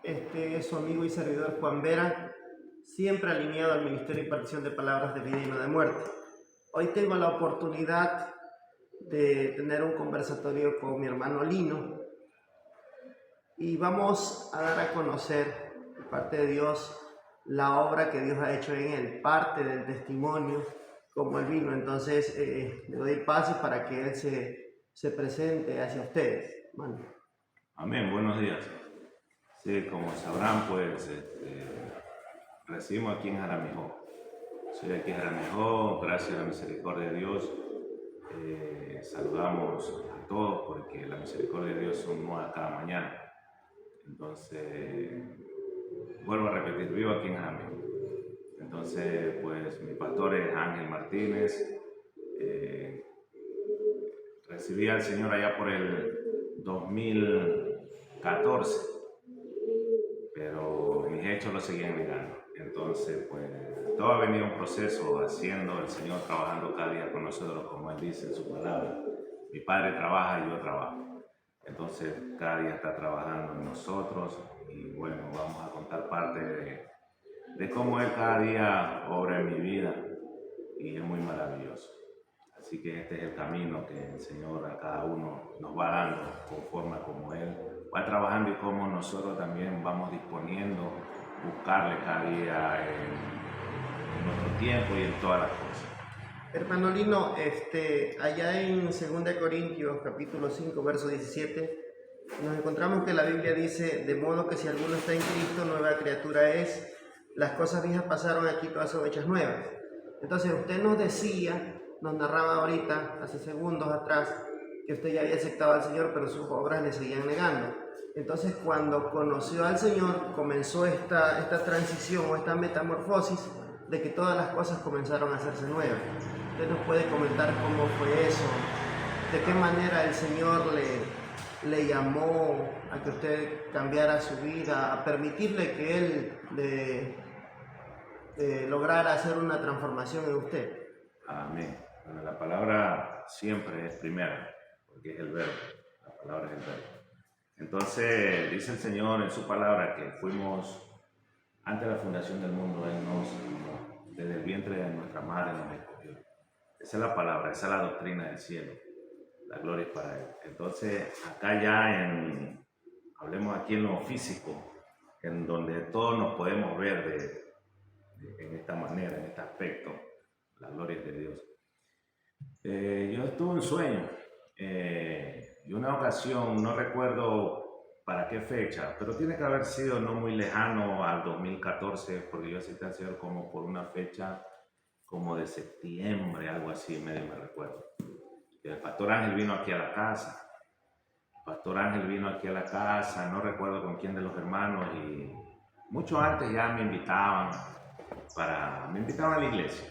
Este es su amigo y servidor Juan Vera, siempre alineado al Ministerio de Impartición de Palabras de Vida y No de Muerte. Hoy tengo la oportunidad de tener un conversatorio con mi hermano Lino y vamos a dar a conocer, de parte de Dios, la obra que Dios ha hecho en él, parte del testimonio, como él vino. Entonces le doy paso para que él se presente hacia ustedes, hermano. Amén, buenos días. Sí, como sabrán, pues residimos aquí en Jaramillo. Soy de aquí en Jaramillo, gracias a la misericordia de Dios. Saludamos a todos porque la misericordia de Dios son nuevas cada mañana. Entonces, vuelvo a repetir, vivo aquí en Jaramillo. Entonces, pues mi pastor es Ángel Martínez. Recibí al Señor allá por el 2014, pero mis hechos lo seguían negando. Entonces, pues, todo ha venido un proceso haciendo el Señor, trabajando cada día con nosotros, como Él dice en su palabra. Mi Padre trabaja y yo trabajo. Entonces, cada día está trabajando en nosotros y bueno, vamos a contar parte de cómo Él cada día obra en mi vida y es muy maravilloso. Así que este es el camino que el Señor a cada uno nos va dando conforme a como Él va trabajando y cómo nosotros también vamos disponiendo, buscarle cada día en nuestro tiempo y en todas las cosas. Hermano Lino, allá en 2 Corintios capítulo 5, verso 17, nos encontramos que la Biblia dice: de modo que si alguno está en Cristo, nueva criatura es, las cosas viejas pasaron, aquí todas son hechas nuevas. Entonces usted nos decía, nos narraba ahorita, hace segundos atrás, que usted ya había aceptado al Señor, pero sus obras le seguían negando. Entonces, cuando conoció al Señor, comenzó esta transición o esta metamorfosis de que todas las cosas comenzaron a hacerse nuevas. ¿Usted nos puede comentar cómo fue eso? ¿De qué manera el Señor le llamó a que usted cambiara su vida, a permitirle que Él lograra hacer una transformación en usted? Amén. Bueno, la palabra siempre es primera, porque es el verbo. La palabra es el verbo. Entonces, dice el Señor en su palabra que fuimos, antes de la fundación del mundo, Él nos, desde el vientre de nuestra madre nos escogió. Esa es la palabra, esa es la doctrina del cielo. La gloria es para Él. Entonces, acá ya hablemos aquí en lo físico, en donde todos nos podemos ver en esta manera, en este aspecto. La gloria es de Dios. Yo tuve un sueño y una ocasión, no recuerdo para qué fecha, pero tiene que haber sido no muy lejano al 2014, porque yo acepté al Señor como por una fecha como de septiembre, algo así, medio me recuerdo. El pastor Ángel vino aquí a la casa. No recuerdo con quién de los hermanos, y mucho antes ya me invitaban a la iglesia.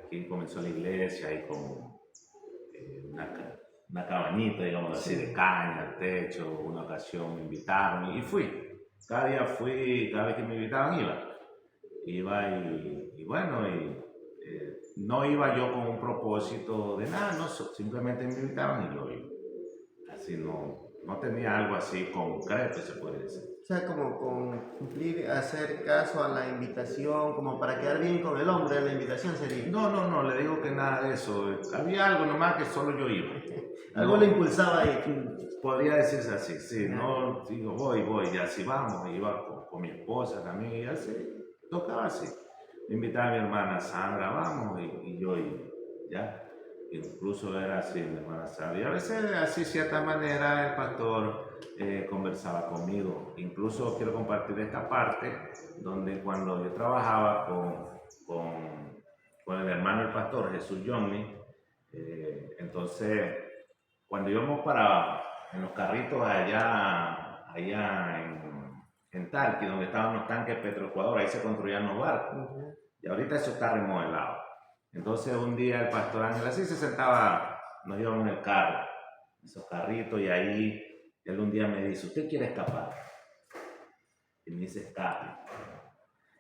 Aquí comenzó la iglesia ahí con una cabañita, digamos así, de caña, al techo. Una ocasión me invitaron y fui. Cada día fui, cada vez que me invitaban iba y bueno, no iba yo con un propósito de nada, no, simplemente me invitaban y yo iba. Así no tenía algo así concreto, se puede decir. O sea, como con cumplir, hacer caso a la invitación, como para quedar bien con el hombre, la invitación sería. No, le digo que nada de eso. Había algo nomás que solo yo iba. Algo lo impulsaba ahí. Podría decirse así, sí, no digo voy, y así vamos, iba con mi esposa también, y así, tocaba así. Me invitaba a mi hermana Sandra, vamos, y yo iba, ya. Incluso era así, mi hermana Sandra. Y a veces, así, cierta manera, el pastor conversaba conmigo. Incluso quiero compartir esta parte, donde cuando yo trabajaba con el hermano del pastor, Jesús Johnny, entonces, cuando íbamos en los carritos allá en Talqui, donde estaban los tanques Petroecuador, ahí se construían los barcos. Y ahorita eso está remodelado. Entonces un día el pastor Ángel así se sentaba, nos íbamos en el carro, esos carritos, y ahí él un día me dice: ¿usted quiere escapar? Y me dice: escape.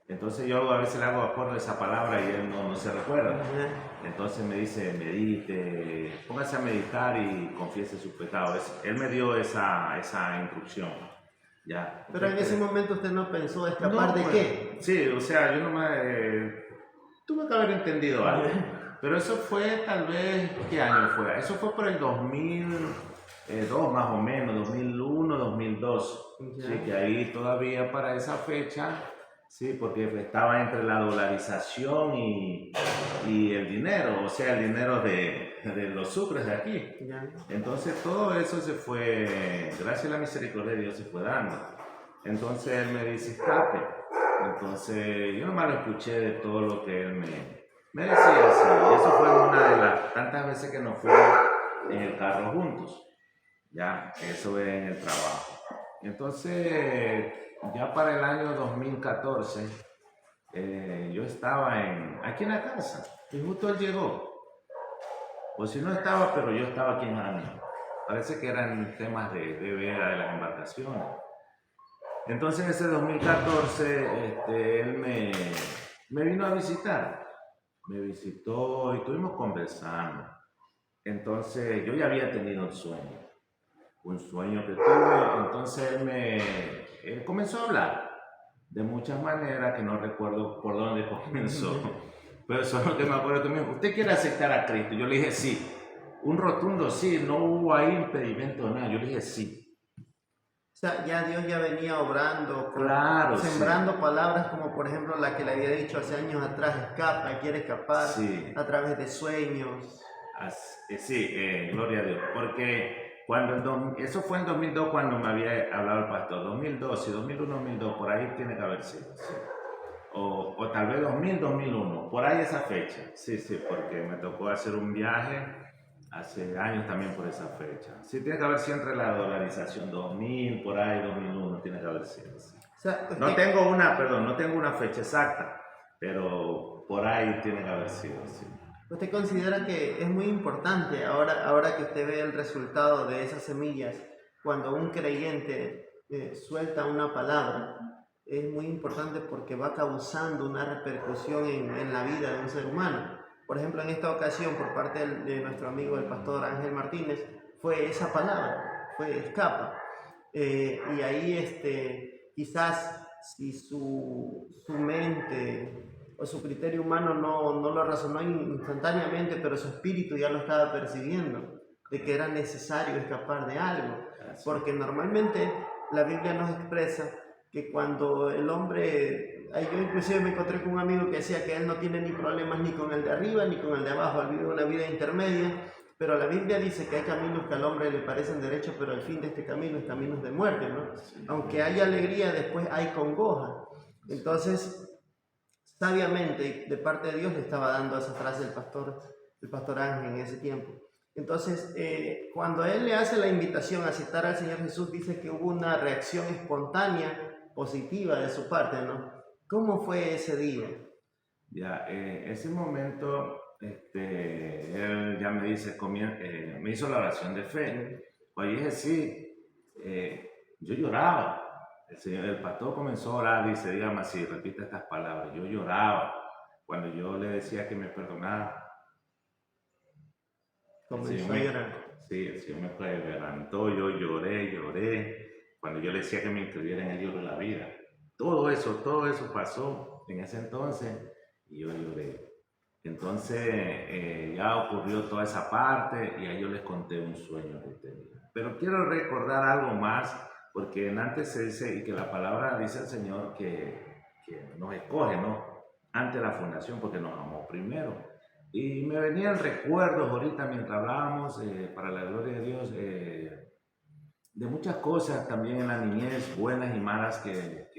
Entonces yo a veces le hago acuerdo de esa palabra y él no se recuerda. Entonces me dice: medite, póngase a meditar y confiese sus pecados. Él me dio esa instrucción. Ya. Pero en ese momento usted no pensó escapar No, de pues, qué. sí, o sea, yo no me... tuve que haber entendido algo. Pero eso fue tal vez, ¿qué año fue? Eso fue por el 2002 más o menos, 2001, 2002. Ya. Sí, que ahí todavía para esa fecha, sí, porque estaba entre la dolarización y el dinero, o sea, el dinero de los sucres de aquí. Ya. Entonces todo eso se fue, gracias a la misericordia de Dios se fue dando. Entonces él me dice, escape. Entonces yo nomás lo escuché de todo lo que él me decía así. Y eso fue una de las tantas veces que nos fuimos en el carro juntos. Ya, eso es en el trabajo. Entonces, ya para el año 2014, yo estaba aquí en la casa y justo él llegó. O si no estaba, pero yo estaba aquí en Miami. Parece que eran temas de veda de las embarcaciones. Entonces, en ese 2014, él me vino a visitar. Me visitó y estuvimos conversando. Entonces, yo ya había tenido un sueño que tuve. Entonces, él comenzó a hablar de muchas maneras que no recuerdo por dónde comenzó. Pero solo que me acuerdo que me dijo, ¿usted quiere aceptar a Cristo? Yo le dije sí. Un rotundo sí, no hubo ahí impedimento de nada. Yo le dije sí. O sea, ya Dios ya venía obrando, Claro, sembrando sí. palabras como por ejemplo la que le había dicho hace años atrás, escapa, quiere escapar Sí. a través de sueños. Sí, gloria a Dios. Porque eso fue en 2002 cuando me había hablado el pastor. 2002, y 2001, 2002, por ahí tiene que haber sido. Sí. O tal vez 2000, 2001, por ahí esa fecha. Sí, sí, porque me tocó hacer un viaje hace años también por esa fecha. Sí, tiene que haber sido entre la dolarización 2000, por ahí 2001, tiene que haber sido. Sí. O sea, No tengo una fecha exacta, pero por ahí tiene que haber sido. Sí. ¿Usted considera que es muy importante ahora que usted ve el resultado de esas semillas, cuando un creyente suelta una palabra, es muy importante porque va causando una repercusión en la vida de un ser humano? Por ejemplo, en esta ocasión, por parte de nuestro amigo el pastor Ángel Martínez, fue esa palabra, fue escapa. Y ahí quizás si su mente o su criterio humano no lo razonó instantáneamente, pero su espíritu ya lo estaba percibiendo, de que era necesario escapar de algo. Porque normalmente la Biblia nos expresa que cuando el hombre, yo inclusive me encontré con un amigo que decía que él no tiene ni problemas ni con el de arriba ni con el de abajo, él vive una vida intermedia, pero la Biblia dice que hay caminos que al hombre le parecen derechos, pero el fin de este camino es caminos de muerte, ¿no? Aunque hay alegría, después hay congoja. Entonces, sabiamente, de parte de Dios le estaba dando esa frase el pastor Ángel en ese tiempo. Entonces, cuando él le hace la invitación a citar al Señor Jesús, dice que hubo una reacción espontánea, positiva de su parte, ¿no? ¿Cómo fue ese día? Ya, ese momento, él ya me dice, me hizo la oración de fe. Pues dije, sí, yo lloraba. El pastor comenzó a orar, dice, dígame así, repite estas palabras. Yo lloraba cuando yo le decía que me perdonara. Comenzó a llorar. Sí, el Señor me quebrantó, yo lloré. Cuando yo le decía que me inscribiera en el libro de la vida. Todo eso pasó en ese entonces y yo lloré. Entonces ya ocurrió toda esa parte y ahí yo les conté un sueño que tenía. Pero quiero recordar algo más, porque en antes se dice, y que la palabra dice el Señor que nos escoge, ¿no? Ante la fundación, porque nos amó primero. Y me venían recuerdos ahorita mientras hablábamos, para la gloria de Dios, de muchas cosas también en la niñez, buenas y malas, que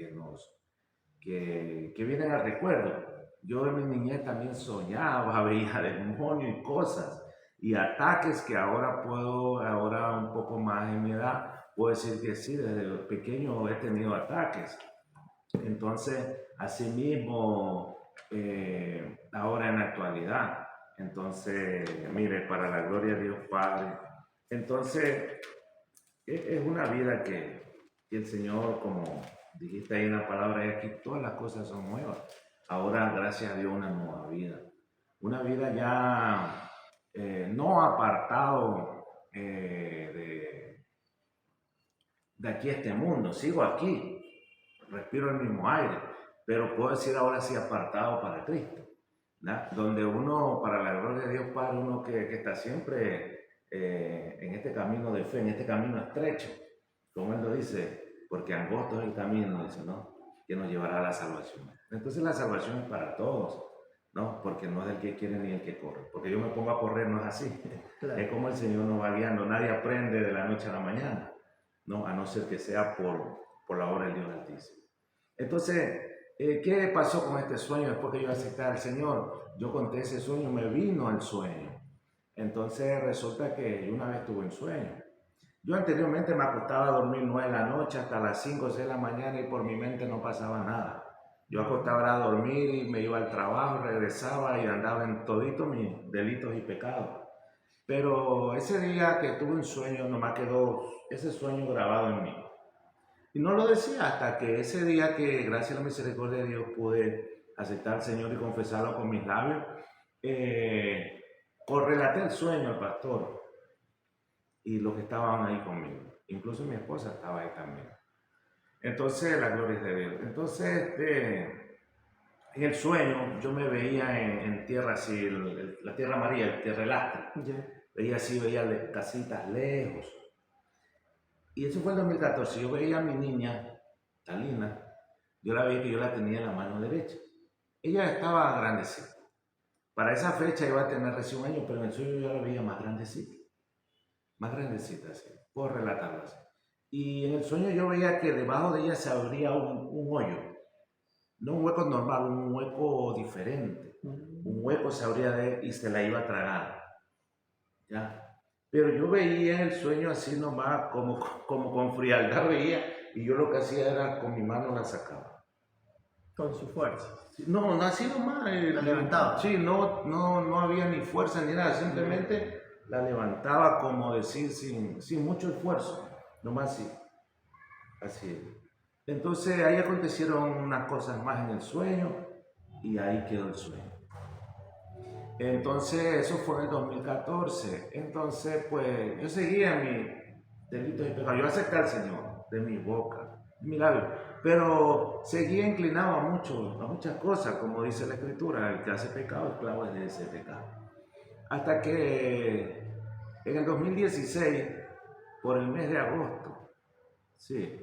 vienen al recuerdo. Yo en mi niñez también soñaba, veía demonios y cosas, y ataques que ahora un poco más en mi edad, puedo decir que sí, desde pequeño he tenido ataques. Entonces, asimismo, ahora en la actualidad. Entonces, mire, para la gloria de Dios Padre. Entonces, es una vida que el Señor, como dijiste ahí en la palabra, es que todas las cosas son nuevas. Ahora, gracias a Dios, una nueva vida. Una vida ya no apartado de aquí a este mundo, sigo aquí, respiro el mismo aire, pero puedo decir ahora sí apartado para Cristo, ¿verdad? Donde uno, para la gloria de Dios Padre, uno que está siempre en este camino de fe, en este camino estrecho, como Él lo dice, porque angosto es el camino, dice, ¿no? Que nos llevará a la salvación. Entonces la salvación es para todos, ¿no? Porque no es del que quiere ni el que corre. Porque yo me pongo a correr, no es así. Claro. Es como el Señor nos va guiando. Nadie aprende de la noche a la mañana, ¿no? A no ser que sea por la obra del Dios Altísimo. Entonces, ¿qué pasó con este sueño después que yo acepté al Señor? Yo conté ese sueño, me vino el sueño. Entonces resulta que yo una vez tuve un sueño. Yo anteriormente me acostaba a dormir 9 de la noche hasta las 5 o 6 de la mañana y por mi mente no pasaba nada. Yo acostaba a dormir y me iba al trabajo, regresaba y andaba en todito mis delitos y pecados. Pero ese día que tuve un sueño, nomás quedó ese sueño grabado en mí. Y no lo decía hasta que ese día que, gracias a la misericordia de Dios, pude aceptar al Señor y confesarlo con mis labios, correlaté el sueño al pastor y los que estaban ahí conmigo. Incluso mi esposa estaba ahí también. Entonces, la gloria es de Dios. Entonces, en el sueño yo me veía en tierra así, la tierra amarilla, el terrelástre. Ya. Veía así, veía casitas lejos. Y eso fue en 2014. Yo veía a mi niña, Talina, yo la veía que yo la tenía en la mano derecha. Ella estaba grandecita. Para esa fecha iba a tener recién un año, pero en el sueño yo la veía más grandecita. Más grandecita, así. Puedo relatarlo así. Y en el sueño yo veía que debajo de ella se abría un hoyo. No un hueco normal, un hueco diferente. Un hueco se abría de él y se la iba a tragar. ¿Ya? Pero yo veía el sueño así nomás, como con frialdad veía, y yo lo que hacía era con mi mano la sacaba. Con su fuerza. No, así nomás. La levantaba. Sí, no había ni fuerza ni nada, simplemente la levantaba, como decir, sin mucho esfuerzo, nomás así. Así. Entonces ahí acontecieron unas cosas más en el sueño y ahí quedó el sueño. Entonces eso fue en el 2014. Entonces pues yo seguía mi delitos y pecados. Yo acepté al Señor de mi boca, de mi labio, pero seguía inclinado a muchas cosas, como dice la Escritura, el que hace pecado, esclavo es de ese pecado. Hasta que en el 2016, por el mes de agosto, sí,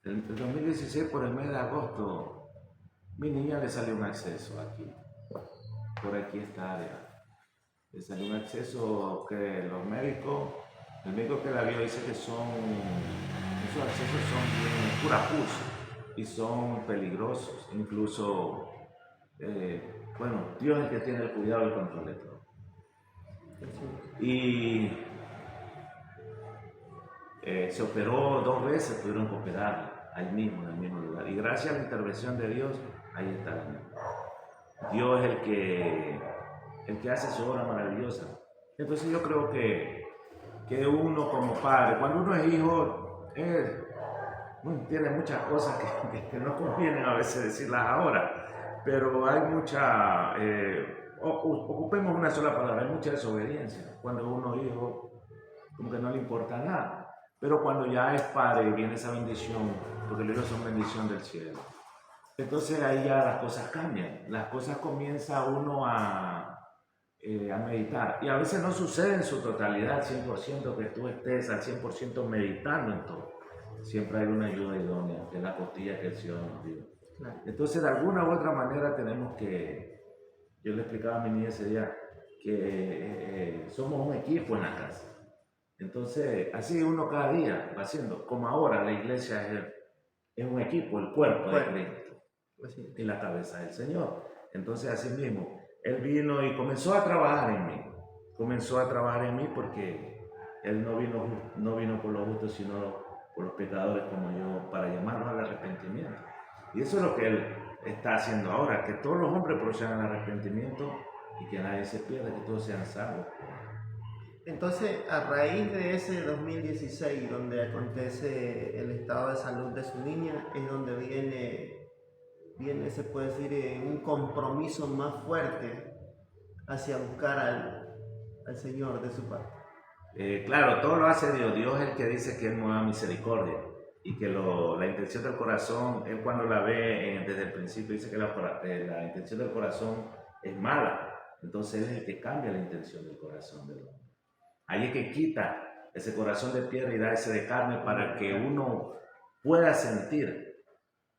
el 2016 por el mes de agosto, mi niña le salió un acceso aquí, por aquí esta área. Le salió un acceso que el médico que la vio dice que esos accesos son bien pura pus y son peligrosos. Incluso, bueno, Dios es el que tiene el cuidado y el control de todo. Y se operó 2 veces, tuvieron que operarla ahí mismo, en el mismo lugar. Y gracias a la intervención de Dios, ahí está la niña. Dios es el que hace su obra maravillosa. Entonces yo creo que uno como padre, cuando uno es hijo, tiene muchas cosas que no convienen a veces decirlas ahora, pero hay mucha, ocupemos una sola palabra, hay mucha desobediencia. Cuando uno es hijo, como que no le importa nada. Pero cuando ya es padre, viene esa bendición, porque los hijos son bendición del cielo. Entonces ahí ya las cosas cambian, las cosas comienza uno a meditar. Y a veces no sucede en su totalidad, al 100%, que tú estés al 100% meditando en todo. Siempre hay una ayuda idónea, que es la costilla que el Señor nos dio. Entonces de alguna u otra manera tenemos que, yo le explicaba a mi niña ese día, que somos un equipo en la casa. Entonces así uno cada día va haciendo, como ahora la iglesia es un equipo, el cuerpo de Cristo y la cabeza del Señor. Entonces así mismo, Él vino y comenzó a trabajar en mí, porque Él no vino por los justos, sino por los pecadores como yo, para llamarlos al arrepentimiento. Y eso es lo que Él está haciendo ahora, que todos los hombres procedan al arrepentimiento y que nadie se pierda, que todos sean salvos. Entonces, a raíz de ese 2016, donde acontece el estado de salud de su niña, es donde viene, se puede decir, un compromiso más fuerte hacia buscar al Señor de su parte. Claro, todo lo hace Dios. Dios es el que dice que Él mueva misericordia y que la intención del corazón, Él cuando la ve desde el principio dice que la intención del corazón es mala. Entonces Él es el que cambia la intención del corazón del hombre. Ahí es que quita ese corazón de piedra y da ese de carne para que uno pueda sentir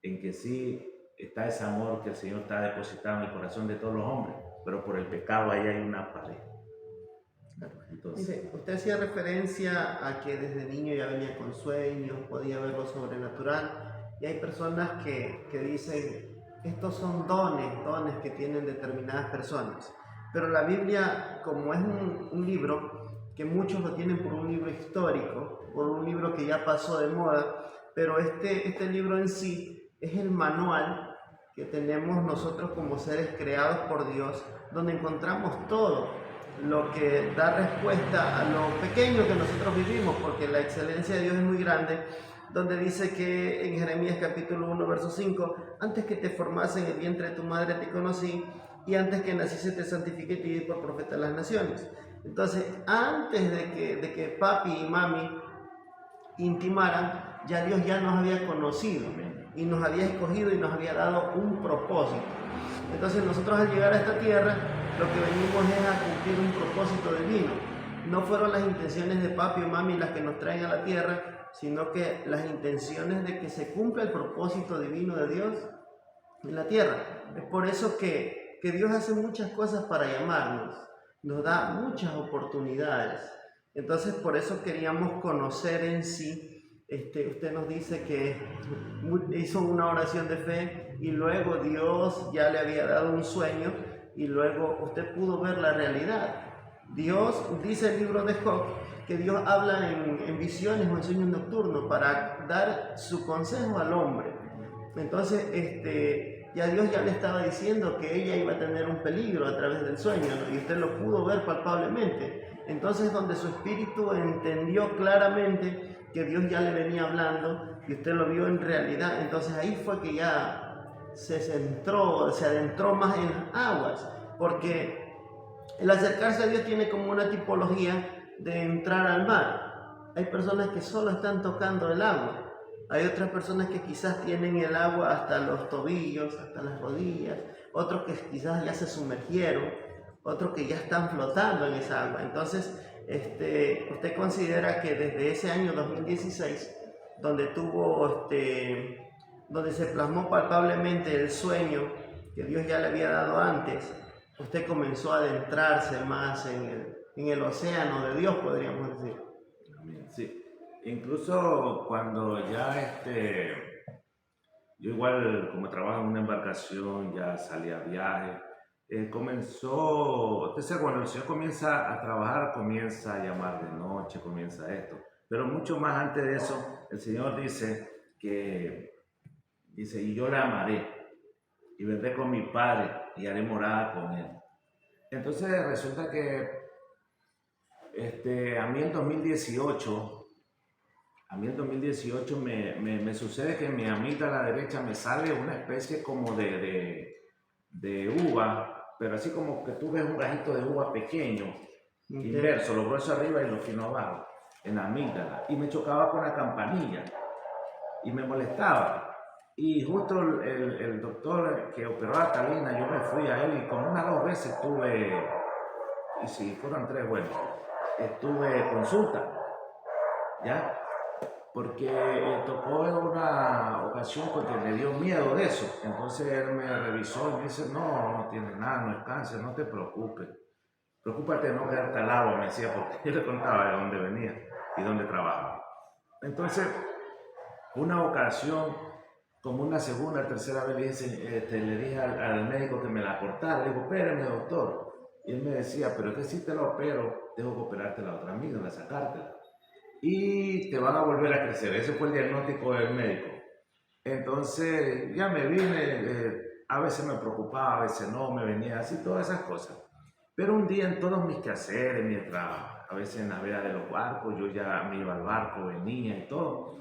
en que sí está ese amor que el Señor está depositado en el corazón de todos los hombres, pero por el pecado ahí hay una pared. Entonces, Dice, usted hacía referencia a que desde niño ya venía con sueños, podía ver lo sobrenatural, y hay personas que dicen, estos son dones que tienen determinadas personas. Pero la Biblia, como es un libro, que muchos lo tienen por un libro histórico, por un libro que ya pasó de moda, pero este libro en sí es el manual que tenemos nosotros como seres creados por Dios, donde encontramos todo lo que da respuesta a lo pequeño que nosotros vivimos, porque la excelencia de Dios es muy grande, donde dice que en Jeremías capítulo 1, verso 5, antes que te formase en el vientre de tu madre te conocí, y antes que naciese te santifiqué y te di por profeta a las naciones. Entonces, antes de que papi y mami intimaran, ya Dios ya nos había conocido y nos había escogido y nos había dado un propósito. Entonces nosotros al llegar a esta tierra lo que venimos es a cumplir un propósito divino. No fueron las intenciones de papi o mami las que nos traen a la tierra, sino que las intenciones de que se cumpla el propósito divino de Dios en la tierra. Es por eso que Dios hace muchas cosas para llamarnos, nos da muchas oportunidades. Entonces por eso queríamos conocer en sí. Usted nos dice que hizo una oración de fe y luego Dios ya le había dado un sueño y luego usted pudo ver la realidad. Dios, dice el libro de Job, que Dios habla en visiones o en sueños nocturnos para dar su consejo al hombre. Entonces, ya Dios ya le estaba diciendo que ella iba a tener un peligro a través del sueño, ¿no? Y usted lo pudo ver palpablemente. Entonces, donde su espíritu entendió claramente que Dios ya le venía hablando y usted lo vio en realidad, entonces ahí fue que ya se adentró más en las aguas, porque el acercarse a Dios tiene como una tipología de entrar al mar. Hay personas que solo están tocando el agua. Hay otras personas que quizás tienen el agua hasta los tobillos, hasta las rodillas, otros que quizás ya se sumergieron, otros que ya están flotando en esa agua. Entonces, usted considera que desde ese año 2016, donde donde se plasmó palpablemente el sueño que Dios ya le había dado antes, usted comenzó a adentrarse más en el océano de Dios, podríamos decir. Amén. Sí. Incluso cuando ya yo igual como trabajo en una embarcación, ya salí a viaje, entonces cuando el Señor comienza a trabajar, comienza a llamar de noche, comienza esto. Pero mucho más antes de eso, el Señor dice, y yo la amaré, y vendré con mi Padre, y haré morada con Él. Entonces resulta que a mí en 2018 me sucede que en mi amígdala a la derecha me sale una especie como de uva, pero así como que tú ves un gajito de uva pequeño, inverso, lo grueso arriba y lo fino abajo, en la amígdala, y me chocaba con la campanilla y me molestaba. Y justo el doctor que operó a Talina, yo me fui a él y como unas 2 veces tuve, y si fueron 3, bueno, tuve consulta, ¿ya? Porque tocó en una ocasión porque le dio miedo de eso. Entonces él me revisó y me dice, no tienes nada, no es cáncer, no te preocupes. Preocúpate de no quedarte al agua, me decía, porque yo le contaba de dónde venía y dónde trabajaba. Entonces, una ocasión, como una segunda, tercera vez, le dije al médico que me la cortara. Le digo, espérame, doctor. Y él me decía, pero es que si te lo opero, tengo que operarte la otra amígdala, sacártela. Y te van a volver a crecer. Ese fue el diagnóstico del médico. Entonces ya me vine, a veces me preocupaba, a veces no, me venía así, todas esas cosas. Pero un día en todos mis quehaceres, mientras a veces en la veda de los barcos, yo ya me iba al barco, venía y todo.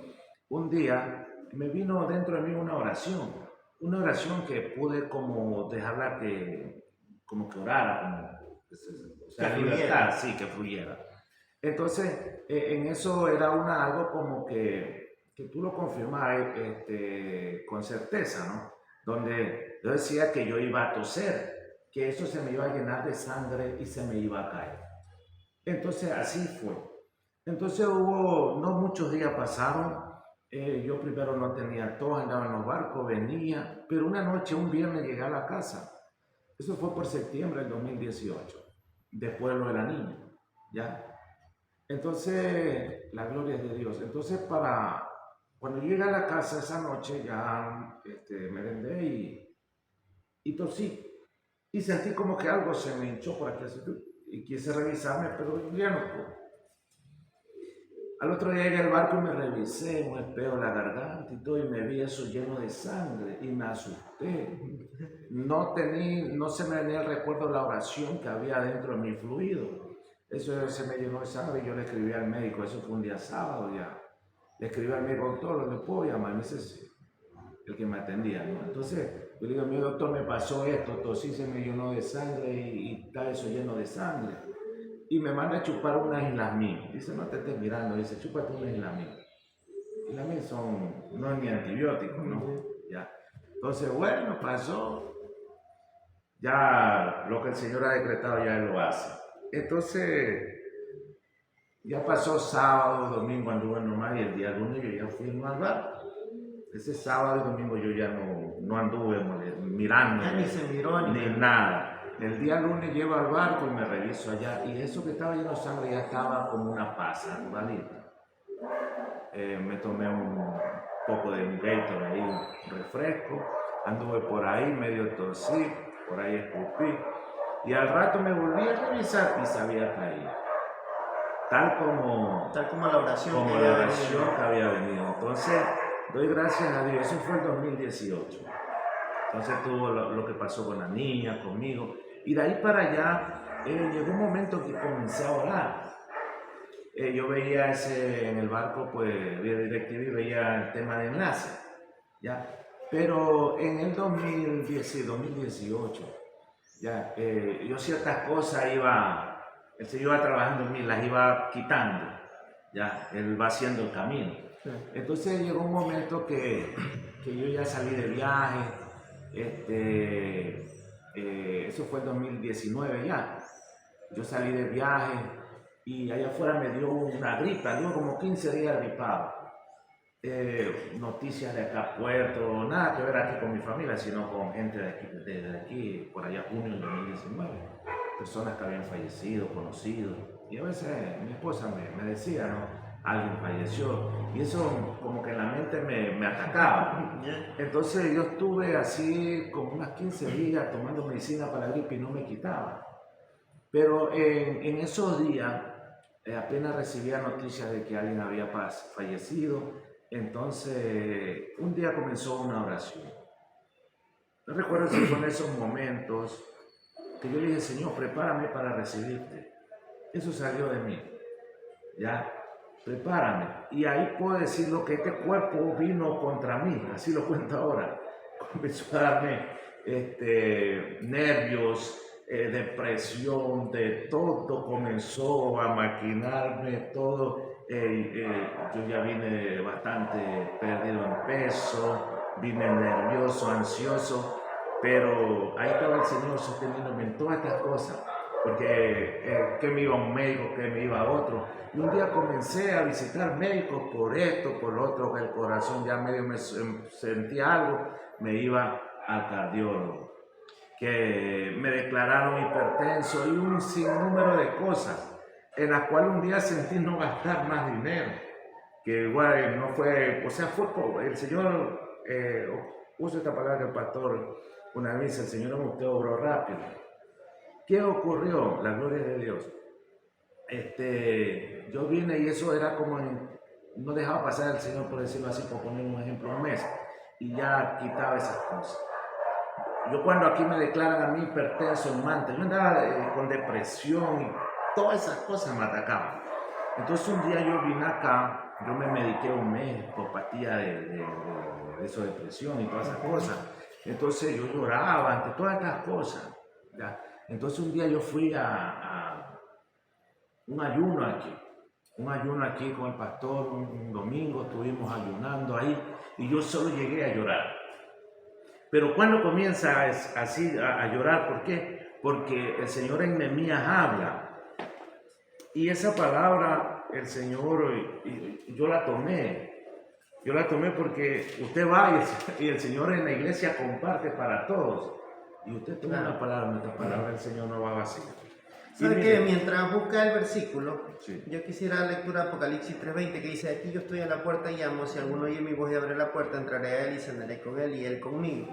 Un día me vino dentro de mí una oración que pude como dejarla como que orara, como, o sea, libertad, sí, que fluyera. Entonces, en eso era algo como que tú lo confirmabas con certeza, ¿no? Donde yo decía que yo iba a toser, que eso se me iba a llenar de sangre y se me iba a caer. Entonces, así fue. Entonces no muchos días pasaron, yo primero no tenía tos, andaba en los barcos, venía, pero una noche, un viernes llegué a la casa. Eso fue por septiembre del 2018, después de lo de la niña, ¿ya? Entonces, la gloria es de Dios. Entonces, cuando yo llegué a la casa esa noche, ya merendé y tosí. Y sentí como que algo se me hinchó por aquí, y quise revisarme, pero ya no pude. Al otro día llegué al barco y me revisé, un espejo la garganta y todo, y me vi eso lleno de sangre y me asusté. No se me venía el recuerdo de la oración que había dentro de mi fluido. Eso se me llenó de sangre y yo le escribí al médico, eso fue un día sábado ya. Le escribí al médico, doctor, ¿le puedo llamar? Me dice, sí, el que me atendía, ¿no? Entonces, yo le digo, mi doctor, me pasó esto, tosí, se me llenó de sangre y está eso lleno de sangre. Y me manda a chupar una islamín. Dice, no te estés mirando, dice, chúpate una islamín. Islamín no es ni antibiótico, ¿no? Ya. Entonces, bueno, pasó. Ya lo que el Señor ha decretado ya Él lo hace. Entonces, ya pasó sábado, domingo, anduve normal y el día lunes yo ya fui al bar. Ese sábado y domingo yo ya no anduve mirando, Ya ni se miró ni nada. El día lunes llego al barco y me reviso allá y eso que estaba lleno de sangre ya estaba como una pasa, ¿vale? Me tomé un poco de un Gatorade ahí, un refresco, anduve por ahí, medio tosí, por ahí escupí y al rato me volví a revisar y se había caído. Tal como la oración, que había venido. Entonces, doy gracias a Dios. Eso fue el 2018. Entonces tuvo lo que pasó con la niña, conmigo. Y de ahí para allá, llegó un momento que comencé a orar. Yo veía en el barco, pues, vía DirecTV, y veía el tema de enlace, ¿ya? Pero en el 2018, ya, yo ciertas cosas el Señor iba trabajando en mí, las iba quitando, ya, Él va haciendo el camino. Sí. Entonces llegó un momento que yo ya salí de viaje, eso fue en 2019 ya, yo salí de viaje y allá afuera me dio una gripa, dio como 15 días gripado. Noticias de acá, Puerto, nada que ver aquí con mi familia, sino con gente de aquí, por allá junio del 2019, personas que habían fallecido, conocido, y a veces mi esposa me decía, ¿no? Alguien falleció, y eso como que en la mente me atacaba. Entonces yo estuve así como unas 15 días tomando medicina para la gripe y no me quitaba. Pero en esos días apenas recibía noticias de que alguien había fallecido. Entonces, un día comenzó una oración. No recuerdo si fue en esos momentos que yo le dije, Señor, prepárame para recibirte. Eso salió de mí. Ya, prepárame. Y ahí puedo decir lo que este cuerpo vino contra mí, así lo cuento ahora. Comenzó a darme nervios, depresión, de todo comenzó a maquinarme, todo. Yo ya vine bastante perdido en peso, vine nervioso, ansioso, pero ahí estaba el Señor sosteniéndome en todas estas cosas, porque que me iba a un médico, que me iba a otro, y un día comencé a visitar médicos por esto, por lo otro, que el corazón ya medio me sentía algo, me iba al cardiólogo, que me declararon hipertenso y un sinnúmero de cosas en las cuales un día sentí no gastar más dinero, que igual no fue, o sea, fue el Señor, uso esta palabra que el pastor una vez, el Señor usted obró rápido. ¿Qué ocurrió? La gloria de Dios. Yo vine y eso era como, no dejaba pasar el Señor, por decirlo así, por poner un ejemplo, un mes, y ya quitaba esas cosas. Yo cuando aquí me declaran a mí hipertenso en manta, yo andaba con depresión y todas esas cosas me atacaban. Entonces un día yo vine acá, yo me mediqué un mes por patía de eso, depresión y todas esas cosas. Entonces yo lloraba ante todas estas cosas, ¿ya? Entonces un día yo fui a un ayuno aquí. un ayuno aquí con el pastor, un domingo estuvimos ayunando ahí y yo solo llegué a llorar. Pero cuando comienza así a llorar, ¿por qué? Porque el Señor en Nehemías habla y esa palabra el Señor, yo la tomé. Yo la tomé porque usted va y el Señor en la iglesia comparte para todos. Y usted toma una palabra, nuestra palabra del Señor no va vacía. ¿Sabe que mientras busca el versículo, sí, yo quisiera la lectura de Apocalipsis 3:20 que dice, aquí yo estoy a la puerta y llamo, si alguno oye mi voz y abre la puerta, entraré a él y cenaré con él y él conmigo.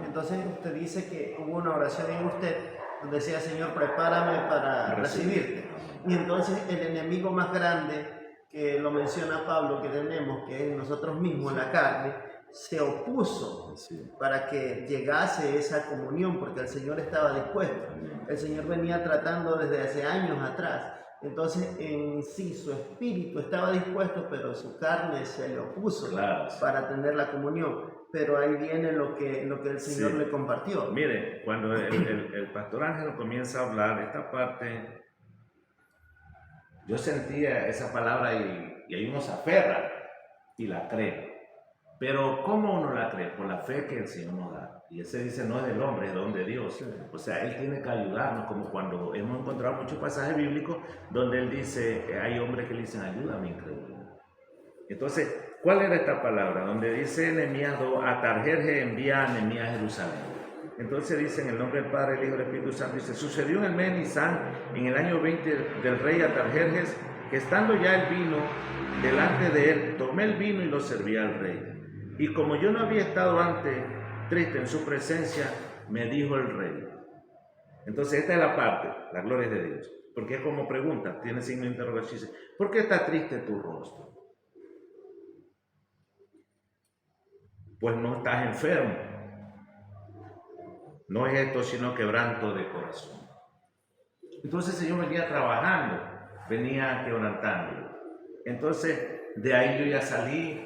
Entonces usted dice que hubo una oración en usted donde decía, Señor, prepárame para recibirte. Y entonces el enemigo más grande que lo menciona Pablo que tenemos, que es nosotros mismos, la carne, se opuso para que llegase esa comunión, porque el Señor estaba dispuesto. El Señor venía tratando desde hace años atrás. Entonces, en sí, su espíritu estaba dispuesto, pero su carne se le opuso para tener la comunión. Pero ahí viene lo que el Señor le compartió. Mire, cuando el pastor Ángel comienza a hablar esta parte, yo sentía esa palabra y ahí uno se aferra y la cree. Pero ¿cómo uno la cree? Por la fe que el Señor nos da. Y ese dice, no es del hombre, es don de Dios. O sea, Él tiene que ayudarnos, como cuando hemos encontrado muchos pasajes bíblicos donde Él dice, hay hombres que le dicen, ayúdame, increíble. Entonces, ¿cuál era esta palabra? Donde dice Nehemías 2, Atarjerjes envía a Nehemías a Jerusalén. Entonces dice en el nombre del Padre, el Hijo y el Espíritu Santo, dice, sucedió en el mes Nisan, en el año 20 del rey Atarjerjes, que estando ya el vino delante de él, tomé el vino y lo serví al rey. Y como yo no había estado antes triste en su presencia, me dijo el rey. Entonces esta es la parte, la gloria de Dios. Porque es como pregunta, tiene signo de interrogación. Dice, ¿por qué está triste tu rostro? Pues no estás enfermo. No es esto sino quebranto de corazón. Entonces el Señor venía trabajando, venía quebrantando. Entonces de ahí yo ya salí.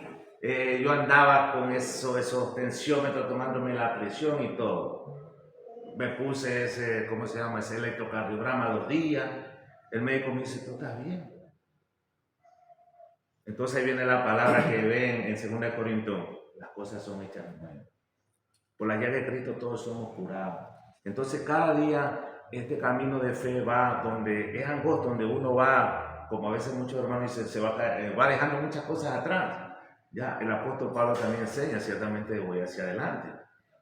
Yo andaba con esos tensiómetros tomándome la presión y todo. Me puse ese, ¿cómo se llama? Ese electrocardiograma 2 días. El médico me dice, ¿tú estás bien? Entonces ahí viene la palabra que ven en 2 Corintios, las cosas son hechas nuevas. Por la llaga de Cristo todos somos curados. Entonces cada día este camino de fe va donde es angosto, donde uno va, como a veces muchos hermanos dicen, se va dejando muchas cosas atrás. Ya, el apóstol Pablo también enseña, ciertamente voy hacia adelante.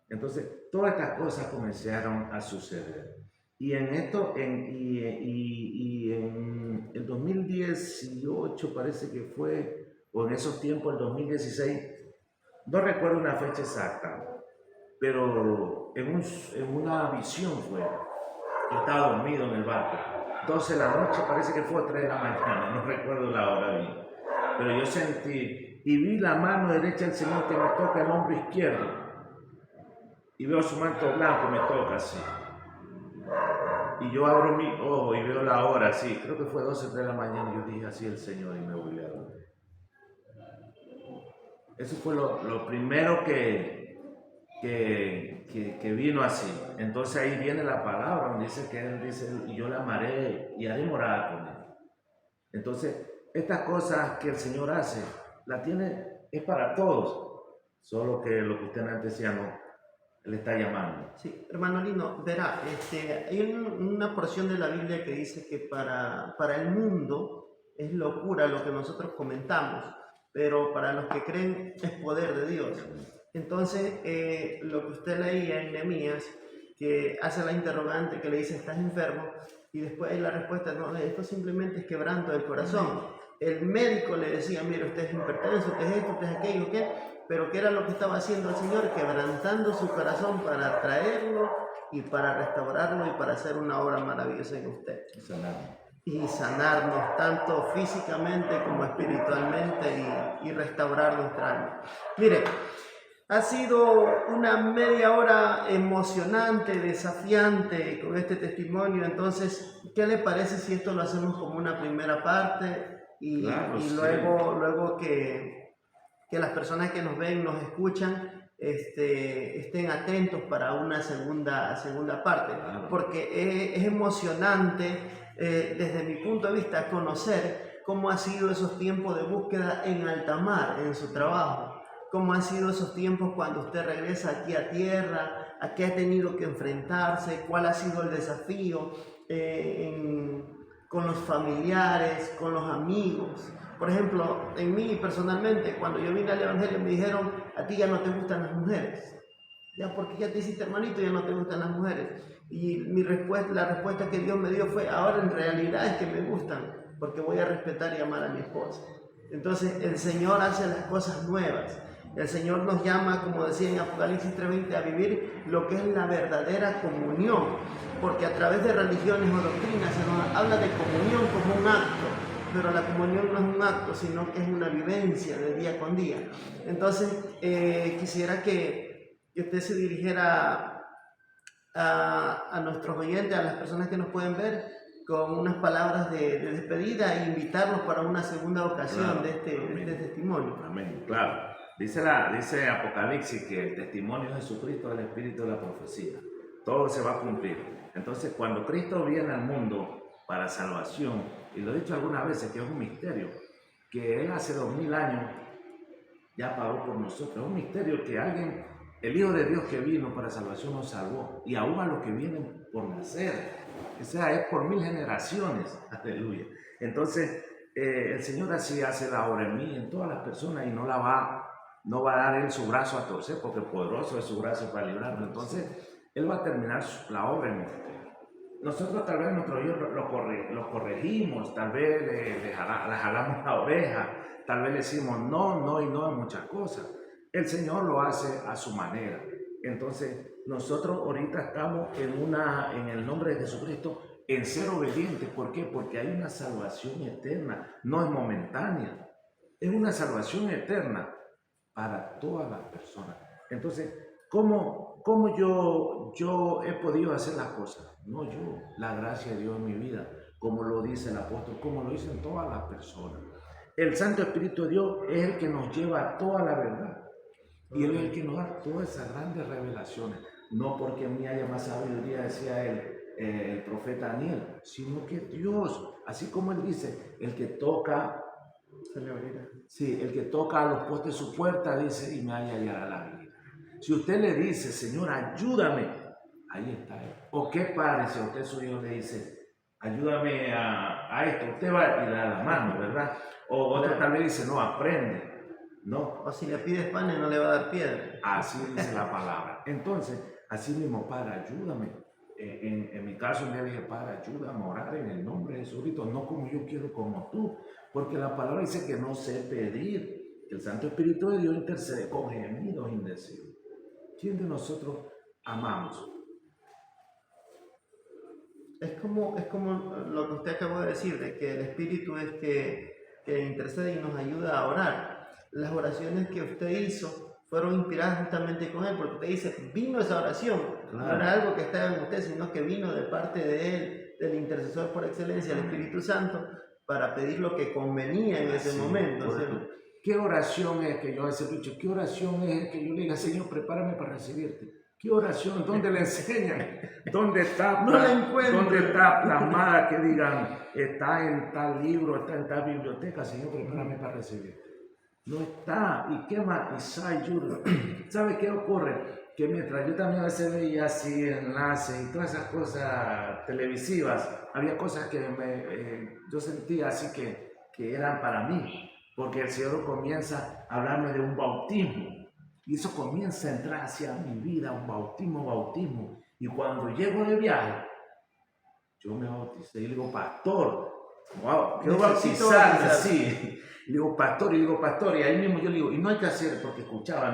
Entonces, todas estas cosas comenzaron a suceder. Y en esto, en el 2018 parece que fue, o en esos tiempos, el 2016, no recuerdo una fecha exacta, pero en una visión fue, yo estaba dormido en el barco, 12 de la noche, parece que fue 3 de la mañana, no recuerdo la hora bien, pero yo sentí y vi la mano derecha del Señor que me toca el hombro izquierdo y veo su manto blanco, me toca así y yo abro mi ojo y veo la hora así, creo que fue 12 o 3 de la mañana y yo dije así el Señor y me volví a dormir. Eso fue lo primero que vino así. Entonces ahí viene la palabra donde dice que Él dice, y yo la amaré y haré morada con Él. Entonces, estas cosas que el Señor hace, la tiene, es para todos, solo que lo que usted antes decía, no, Él está llamando. Sí, hermano Lino, verá, hay una porción de la Biblia que dice que para el mundo es locura lo que nosotros comentamos, pero para los que creen es poder de Dios. Entonces, lo que usted leía en Nehemías, que hace la interrogante que le dice, ¿estás enfermo? Y después la respuesta, no, esto simplemente es quebranto del corazón. El médico le decía, mire, usted es hipertenso, usted es esto, usted es aquello, ¿qué? Pero ¿qué era lo que estaba haciendo el Señor? Quebrantando su corazón para traerlo y para restaurarlo y para hacer una obra maravillosa en usted. Y sanarnos tanto físicamente como espiritualmente y restaurar nuestra alma. Mire, ha sido una media hora emocionante, desafiante con este testimonio. Entonces, ¿qué le parece si esto lo hacemos como una primera parte? Y, claro, y luego que las personas que nos ven, nos escuchan, estén atentos para una segunda parte. Claro. Porque es emocionante, desde mi punto de vista, conocer cómo han sido esos tiempos de búsqueda en alta mar, en su trabajo, cómo han sido esos tiempos cuando usted regresa aquí a tierra, a qué ha tenido que enfrentarse, cuál ha sido el desafío con los familiares, con los amigos. Por ejemplo, en mí personalmente, cuando yo vine al Evangelio me dijeron, a ti ya no te gustan las mujeres. Ya porque ya te hiciste hermanito, ya no te gustan las mujeres. Y la respuesta que Dios me dio fue, ahora en realidad es que me gustan, porque voy a respetar y amar a mi esposa. Entonces el Señor hace las cosas nuevas. El Señor nos llama, como decía en Apocalipsis 3:20, a vivir lo que es la verdadera comunión. Porque a través de religiones o doctrinas se nos habla de comunión como un acto. Pero la comunión no es un acto, sino que es una vivencia de día con día. Entonces quisiera que usted se dirigiera a nuestros oyentes, a las personas que nos pueden ver, con unas palabras de despedida e invitarlos para una segunda ocasión, claro, de este testimonio. Amén, claro. Dice Apocalipsis que el testimonio de Jesucristo es el espíritu de la profecía. Todo se va a cumplir. Entonces, cuando Cristo viene al mundo para salvación, y lo he dicho algunas veces que es un misterio, que Él hace 2000 años ya pagó por nosotros. Es un misterio que alguien, el Hijo de Dios que vino para salvación nos salvó, y aún a los que vienen por nacer, o sea, es por 1000 generaciones, aleluya. Entonces, el Señor así hace la obra en mí, en todas las personas, y no va a dar Él su brazo a torcer, porque poderoso es su brazo para librarlo. Entonces, Él va a terminar la obra en nosotros. Nosotros tal vez nuestro Dios lo corregimos, tal vez le jalamos la oreja, tal vez le decimos no en muchas cosas. El Señor lo hace a su manera. Entonces, nosotros ahorita estamos en el nombre de Jesucristo, en ser obedientes. ¿Por qué? Porque hay una salvación eterna, no es momentánea. Es una salvación eterna para todas las personas. Entonces, ¿cómo yo he podido hacer las cosas? No yo, la gracia de Dios en mi vida, como lo dice el apóstol, como lo dicen todas las personas. El Santo Espíritu de Dios es el que nos lleva a toda la verdad. Y Él es el que nos da todas esas grandes revelaciones. No porque en mí haya más sabiduría, decía el profeta Daniel, sino que Dios, así como Él dice, el que toca, el que toca a los postes de su puerta, dice, y me hallará la vida. Si usted le dice, Señor, ayúdame, ahí está Él. O qué padre, si a usted su Dios le dice, ayúdame a esto, usted va y le da la mano, ¿verdad? O otro tal vez dice, no, aprende. No. O si le pides pan, no le va a dar piedra. Así dice la palabra. Entonces, así mismo, Padre, ayúdame. En mi caso, me dije, Padre, ayúdame a orar en el nombre de Jesucristo, no como yo quiero, como tú. Porque la palabra dice que no sé pedir. El Santo Espíritu de Dios intercede con gemidos indecibles. ¿Quién de nosotros amamos? Es como lo que usted acabó de decir, de que el Espíritu es que intercede y nos ayuda a orar. Las oraciones que usted hizo fueron inspiradas justamente con Él, porque usted dice, vino esa oración, claro. No era algo que estaba en usted, sino que vino de parte de Él, del intercesor por excelencia, el Espíritu Santo, para pedir lo que convenía en ese momento. ¿Sí? ¿Qué oración es que yo he dicho? ¿Qué oración es que yo le diga, Señor, prepárame para recibirte? ¿Qué oración? ¿Dónde la enseñan? ¿Dónde está, ¿dónde está plasmada que digan, está en tal libro, está en tal biblioteca? Señor, prepárame para recibirte. No está. ¿Y qué más? ¿Sabe qué ocurre? Que mientras yo también a veces veía así enlaces y todas esas cosas televisivas, había cosas que yo sentía así que eran para mí, porque el Señor comienza a hablarme de un bautismo. Y eso comienza a entrar hacia mi vida, un bautismo. Y cuando llego de viaje, yo me bauticé y le digo, pastor, wow, quiero bautizarme así. Le digo, pastor, y ahí mismo yo le digo, y no hay que hacer, porque escuchaba,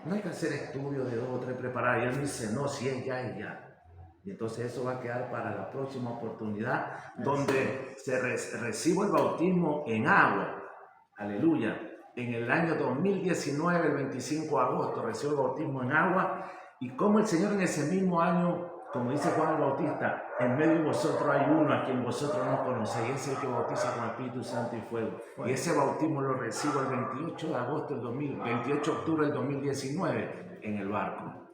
no hay que hacer estudios de 2 o 3 preparados. Y él me dice, no, si es ya, es ya. Y entonces eso va a quedar para la próxima oportunidad, donde recibo el bautismo en agua. Aleluya. En el año 2019, el 25 de agosto, recibo el bautismo en agua, y como el Señor en ese mismo año, como dice Juan el Bautista, en medio de vosotros hay uno a quien vosotros no conocéis, es el que bautiza con Espíritu Santo y fuego. Y ese bautismo lo recibo el 28 de octubre del 2019 en el barco.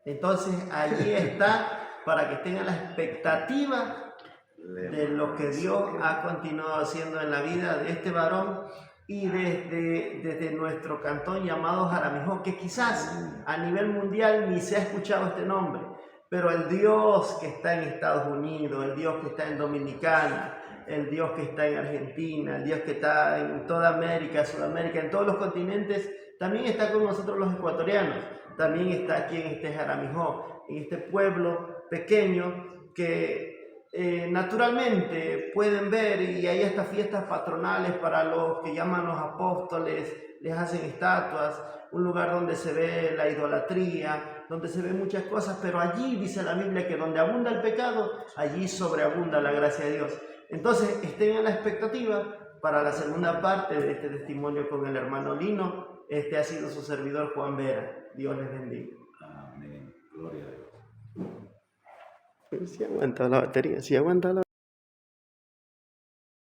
Entonces allí está, para que tengan la expectativa de lo que Dios ha continuado haciendo en la vida de este varón y desde nuestro cantón llamado Jaramijó, que quizás a nivel mundial ni se ha escuchado este nombre, pero el Dios que está en Estados Unidos, el Dios que está en Dominicana, el Dios que está en Argentina, el Dios que está en toda América, Sudamérica, en todos los continentes, también está con nosotros los ecuatorianos, también está aquí en este Jaramijó, en este pueblo pequeño que naturalmente pueden ver, y hay estas fiestas patronales para los que llaman los apóstoles, les hacen estatuas, un lugar donde se ve la idolatría, donde se ven muchas cosas, pero allí dice la Biblia que donde abunda el pecado, allí sobreabunda la gracia de Dios. Entonces estén en la expectativa para la segunda parte de este testimonio con el hermano Lino. Este ha sido su servidor Juan Vera. Dios les bendiga. Amén. Gloria a Dios. Si aguanta la batería, si aguanta la